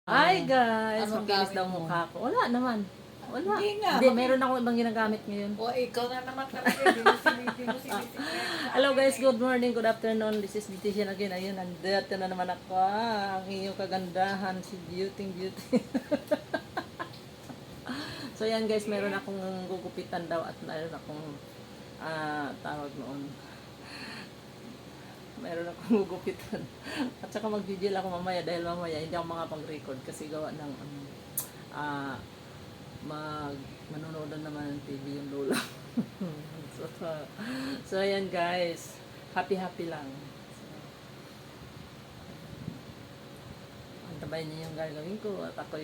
Hi guys, Anong makinis gamit daw mo? mukha ko. Wala naman. Wala. Hindi nga, Hindi, meron ako ibang ginagamit ngayon. O, ikaw na naman talaga. Hindi mo sinisip. Hello guys, good morning, good afternoon. This is Beautician again. Ayun, nandito na naman ako. Ang iyong kagandahan, si Beauty. So yan guys, meron akong gugupitan daw at meron akong tawag noon. Meron akong gugupitan. At saka mag-video ako mamaya dahil mamaya hindi ako makapag-record kasi gawa ng manonood na naman ng TV yung lola. so ayan guys, happy lang. Antabayan niya yung gagawin ko at ako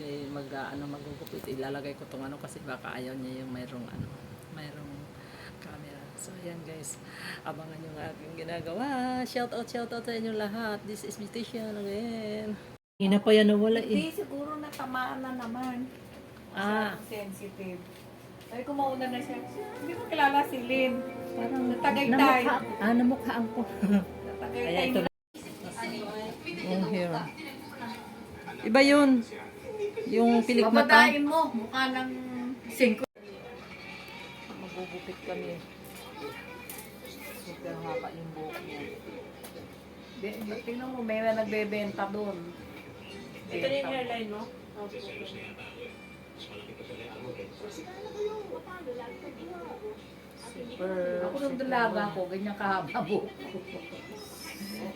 magugupit. Ilalagay ko tong kasi baka ayaw niya yung mayroong camera. So ayan guys, abangan yung aking ginagawa. Shout out sa inyo lahat. This is Beautician again. Ina pa yan nawala Hindi, siguro natamaan na naman. Sensitive. Sabi ko mauna na siya. Hindi mo kilala si Lynn. Parang Natagaytay. namukhaan ko. Natagaytay ito na. yung hero. Iba yun. Yung pilik mata. Babadain mo. Mukha ng 5. Magugupit kami. Super haba yung buhok niya. Tingnan mo, may nagbebenta doon. Ito na yung hairline mo? Super. Ako nung dalaga ko, ganyan kahaba buhok ko.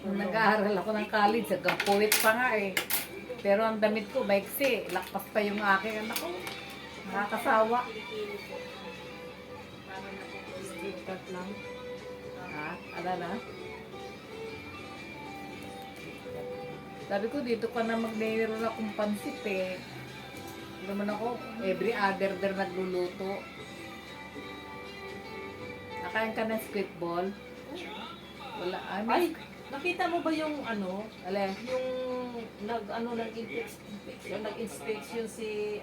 Nung nag-aaral ako ng college, hanggang poet pa nga eh. Pero ang damit ko, maiksi. Lakpas pa yung aking anak ko. Nakakasawa. Straight cut lang. Ha? Ala na? Sabi ko, dito ka na mag-meron akong pansit eh. Naman ako, every other day nagluluto. Nakain ka ng squid ball? Wala. Ay, nakita mo ba yung Ale, yung nag-inspection si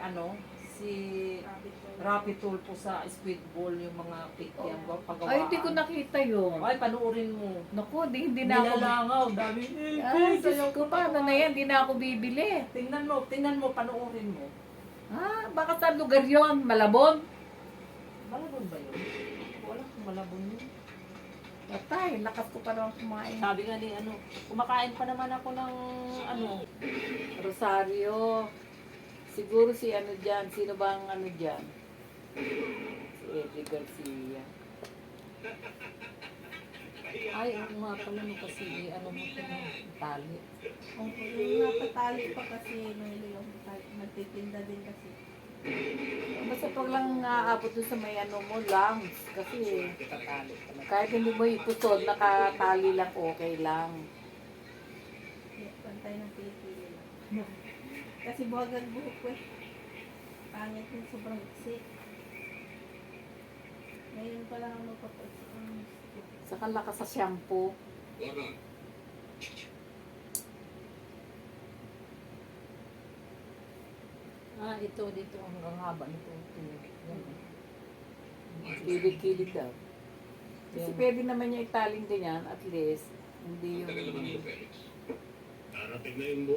Rapi Tulfo sa squid ball yung mga pikyang pagawaan. ay, hindi ko nakita yun. Ay, panoorin mo. Naku, hindi na ako. Nilalangaw, dami. Ay, Diyos ko, paano na yan? Hindi na ako bibili. Tingnan mo, panoorin mo. Ah, baka sa lugar yon, Malabon? Malabon ba yun? Wala kung malabon yun. Patay, lakas ko pa naman kumain. Sabi nga ni kumakain pa naman ako ng Rosario. Siguro si dyan, sino ba ang dyan? Si Eddie Garcia. ay, oo nga pala no kasi mo ito tali. Yung napatali pa kasi yung nagtitinda din kasi. Basta pag lang aabot dun sa may mo, lungs. Kasi kahit hindi mo ipusod, nakatali lang, okay lang. Pantay ng pili lang. Kasi buhag ang buhok ko eh. Pangit yung sobrang iksi. Ngayon pa lang ako magpapaiksi. Saka lakas sa shampoo. Ito dito hanggang haba nito. Kilig-kilig daw. Kasi pwede naman niya italing ganyan, at least, hindi yung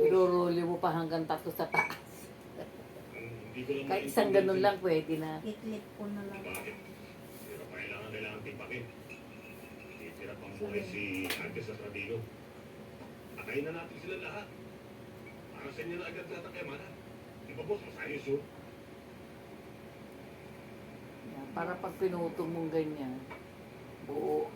iroroli mo pa hanggang 3 sa taas. Kahit isang ganun lang pwede na. Iklip ko na lang. Pero kailangan tipakin. Titira pang buhay si Ate sa Tradino. Patayin na natin sila lahat. Para sa inyo na agad lahat ang kayamanan. Di ba boss, masayos yun? Yan, para pag pinutong mong ganyan, buo.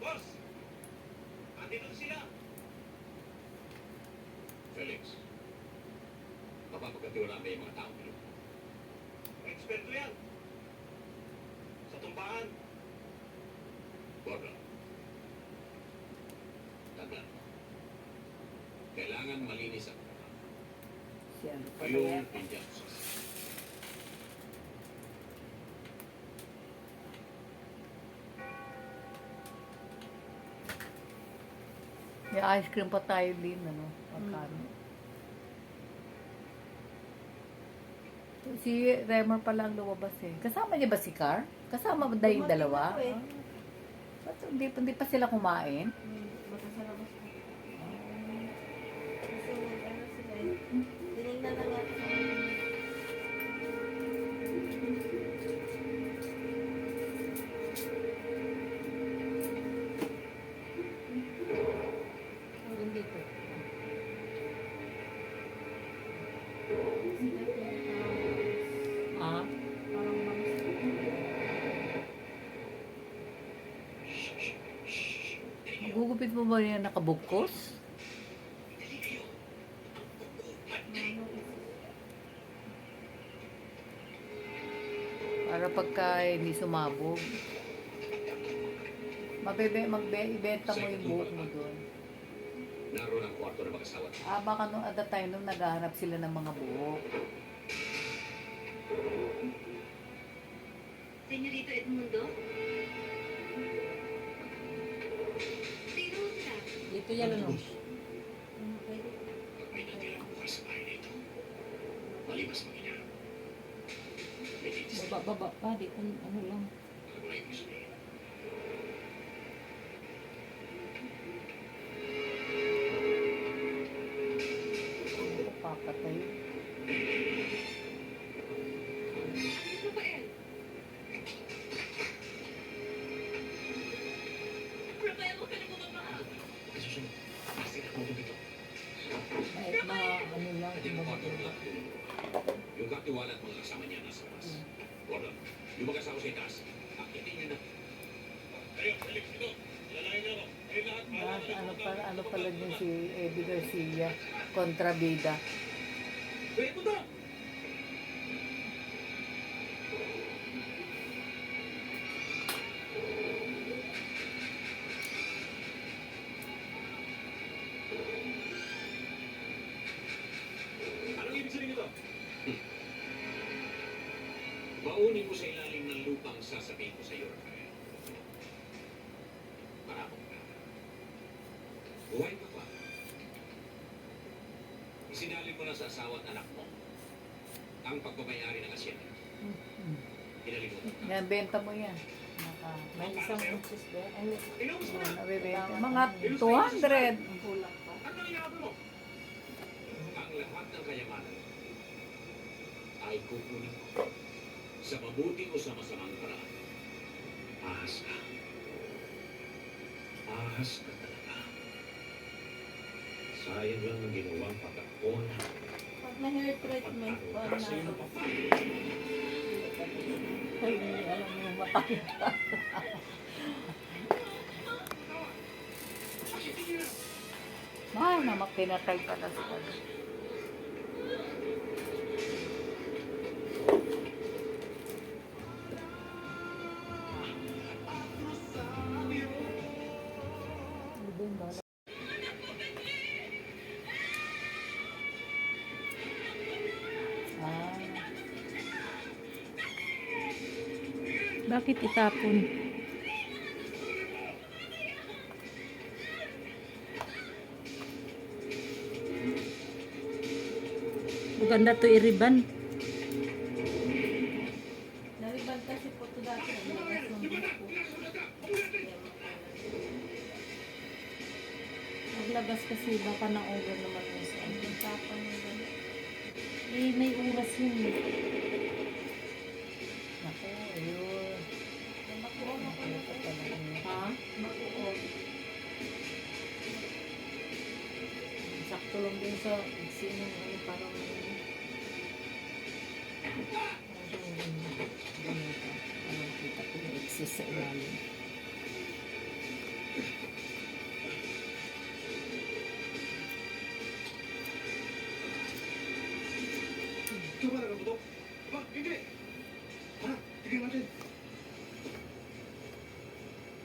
Boss! Andito na sila! Felix, mapapagkatiwala ba yung mga taong pilo? Eksperto yan! Sa tumpahan! Gordon. Tandaan mo. Kailangan malinis ang mga. Siya, Kayong Indian sauce. may ice cream pa tayo din, pagkano. Si Remor pala ang lumabas eh. Kasama niya ba si Car? Kasama ba yung Dumating dalawa? ako eh. Ba't hindi pa sila kumain? Baka sa labas ko. Kasi ano sila eh. Tinignan na nga ako. Hanggang dito. Sila pinaka- Ah? parang bangus. Gugupit mo ba yan nakabukos? Para pagka hindi sumabog. Ibenta mo yung buhok mo doon. Naroon ang kwarto ng mag-asawa. Baka nung at the time nung naghahanap sila ng mga buhok. Señorito Edmundo? Sino siya? Dito yan ano. Pwede. Pag may natirang buhay sa bahay na ito, malimas mag-ina. May titis na. Baba pa. Di ano lang. Alam mo na yung gusto niya. Papatay. Rafael! Rafael, huwag ka na bumaba! Susunod. Kasi ako dito. Kahit na ano lang. At yung kwarto ng lahat yung katiwala at mga kasama niya nasa labas. Gordon, yung mag-asawa sa itaas, akitin niyo na. Kayo, Felix, ito. Lalayan niyo ako. Kayo lahat, Ano pala din si Eddie Garcia, kontrabida. Wait, punta! Anong ibig sabihin nito? Maunin mo sa ilalim ng lupang sasabihin ko sa iyo, Rafael. Para akong ka. Buhay ka pa. Isinalin mo na sa asawa at anak mo ang pagbabayari ng asyenda. Pinalimutan ka. Yan, benta mo yan. May isang inches doon. Ay, Inubos mo na! Nabibenta. Mga 200. Kulang pa. Ano ang inaabot mo? Ang lahat ng kayamanan ay kukunin ko sa mabuti o sa masamang paraan. Ahas ka. Ahas ka talaga. Sayang lang ang ginawang patakon. Pag na-hair treatment, wag Para sa'yo na. ng papa. Ay, alam mo, mapakit. Namak, pinatay pala si Kado. Ah, bakit itapon? Maganda to iriban. Nariban kasi po ito dati. Nalabas ng buko. Maglabas kasi baka na-over naman yung sa ano. Ang tapang ng gano'n. Eh, may oras yun. naku, ayun. Makuha ako na Ito pala yun. Ha? Makuha. Sakto lang din sa sino ano parang ganito. Ano kita ko yung exist sa ilalim. Ito ba nagbutok? Ba, hindi! Tara, tignan natin.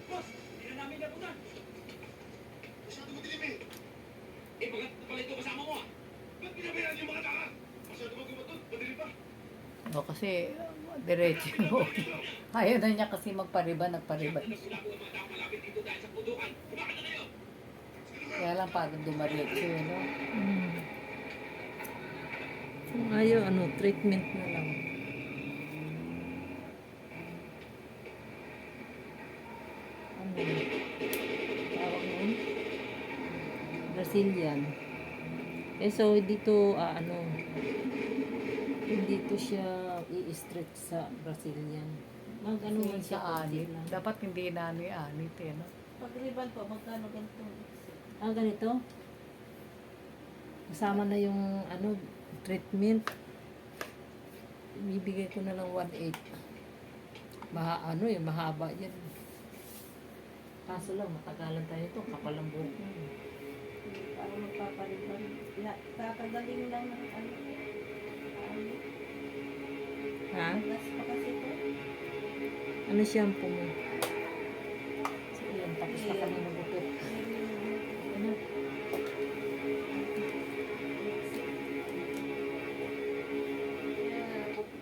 Boss, hindi na namin nabutan. Masyado madilim eh. Eh, bakit pala ito kasama mo ah? Ba't pinabayaan yung mga taka? Masyado magkumatod, madilim pa. O kasi, diretso mo. Ayaw na niya kasi magpariban, nagpariban. Nasulako ang mga tao malapit dito dahil sa putukan. Kumakan na kayo! Kaya lang pagod dumaretso yun, no? Kung ayaw, ano, treatment na lang. Ano, tawag nun? Brazilian. Eh, so, dito, ano, hindi to siya i-stretch sa Brazilian. Mag, ano man siya, Sa konti anit. lang. Dapat hindi na ano yung anit eh, no? Pag ribbon po, magkano ganito? Ganito. Kasama na yung, ano, treatment. Ibibigay ko na lang 1.8. Ano yun, mahaba yan. Kaso lang, matagalan tayo ito. Kapal ang buhok mo. Para magpapariban. Tatagaling lang ng ano. Ha? Gas pa kasi ito. Ano shampoo mo? So, yun, tapos na kami magupit. Ano?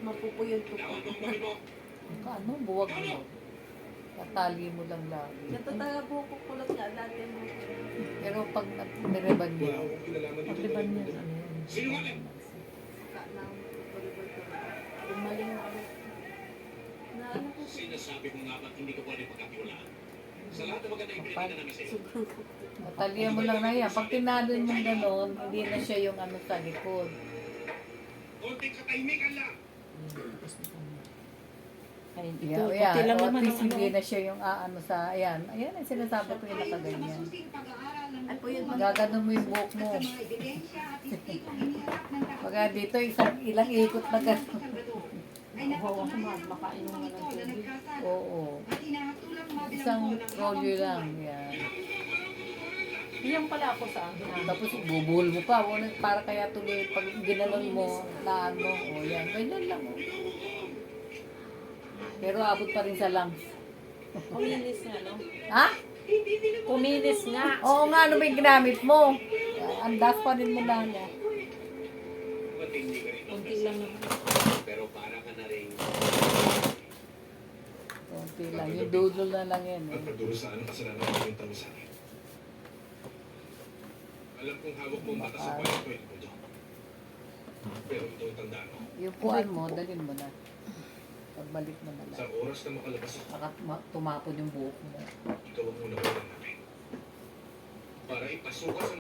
Mapupuyod ko po. Ano, buwag mo. Natali mo lang lagi. Natataga po ko kulot nga dati mo. Pero pag nireban niya, Pagliban niya, ano yun? Sinungaling! Umaling na ako. Na ano po. Sinasabi ko nga ba't hindi ko pwede pagkatiwalaan? Sa lahat ng maganda yung pinakita namin sa'yo. natalihan mo lang na yan. Pag tinalon mo gano'n, hindi na siya yung ano sa likod. Konting katahimikan lang! Tapos na kami. Ay, ito, Yeah, puti yeah. lang O at naman least ang ano. hindi na siya yung ano sa, ayan. Ayan ang sinasabi ko yung nakaganyan. Ay po yun. Gaganon mo yung buhok mo. Pagka dito, ilang ikot na gano'n. Oo, ako makain mo nga ng tubig. Oo. Isang rolyo lang. Yan. Iyan pala ako sa akin. Tapos bubuhol mo pa. Para kaya tuloy pag ginanon mo na ano. O yan. Ganyan lang. Oh. Pero abot pa rin sa lungs. Kuminis nga, no? Ha? Kuminis nga. Oo nga, ano ba yung ginamit mo? Andas pa rin mo lang. Matindi ka rin. Kunti lang naman. Pero para ka na rin Konti lang. Yung doodle na lang yan. Eh. magpaduros sa ano kasalanan ng pinta mo sa akin. Alam kong hawak mo ang batas sa bayan ko, ito dyan. Pero ito ang tandaan mo. Yung puan mo, dalhin mo na. Pagbalik mo na Sa lang. oras na makalabas ako, Saka tumapon yung buhok mo. ikaw ang unang namin. Para ipasukan sa